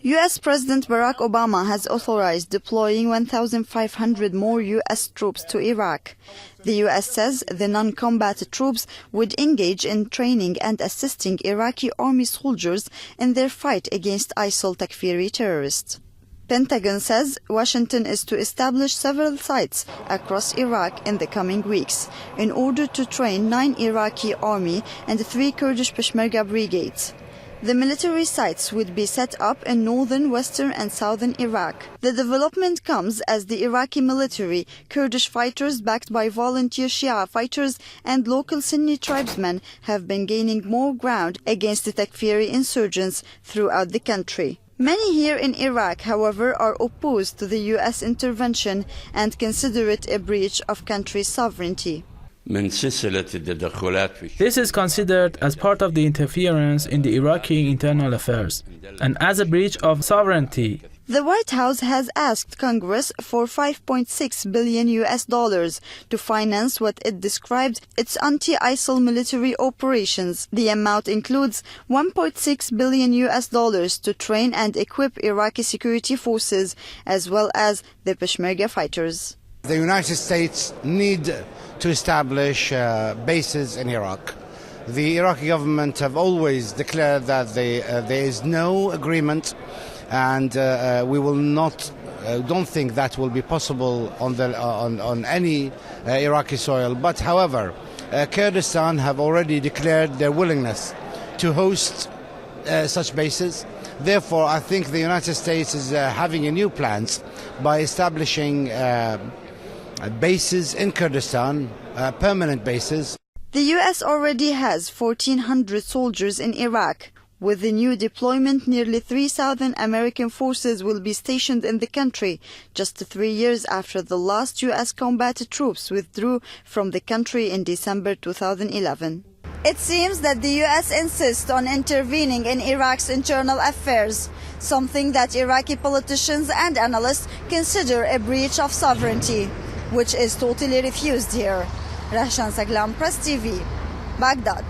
U.S. President Barak Obama has authorized deploying 1,500 more U.S. troops to Iraq. The U.S. says the non-combat troops would engage in training and assisting Iraqi army soldiers in their fight against ISIL Takfiri terrorists. Pentagon says Washington is to establish several sites across Iraq in the coming weeks in order to train 9 Iraqi army and 3 Kurdish Peshmerga brigades. The military sites would be set up in northern, western and southern Iraq. The development comes as the Iraqi military, Kurdish fighters backed by volunteer Shia fighters and local Sunni tribesmen have been gaining more ground against the Takfiri insurgents throughout the country. Many here in Iraq, however, are opposed to the U.S. intervention and consider it a breach of country's sovereignty. This is considered as part of the interference in the Iraqi internal affairs and as a breach of sovereignty. The White House has asked Congress for $5.6 billion to finance what it described its anti-ISIL military operations. The amount includes $1.6 billion to train and equip Iraqi security forces as well as the Peshmerga fighters. The United States need to establish bases in Iraq. The Iraqi government have always declared that there is no agreement, and we will not. Don't think that will be possible on any Iraqi soil. But however, Kurdistan have already declared their willingness to host such bases. Therefore, I think the United States is having a new plans by establishing bases in Kurdistan, permanent bases. The U.S. already has 1,400 soldiers in Iraq. With the new deployment, nearly 3,000 American forces will be stationed in the country, just 3 years after the last U.S. combat troops withdrew from the country in December 2011. It seems that the U.S. insists on intervening in Iraq's internal affairs, something that Iraqi politicians and analysts consider a breach of sovereignty, which is totally refused here. Rahshan Saglam, Press TV, Baghdad.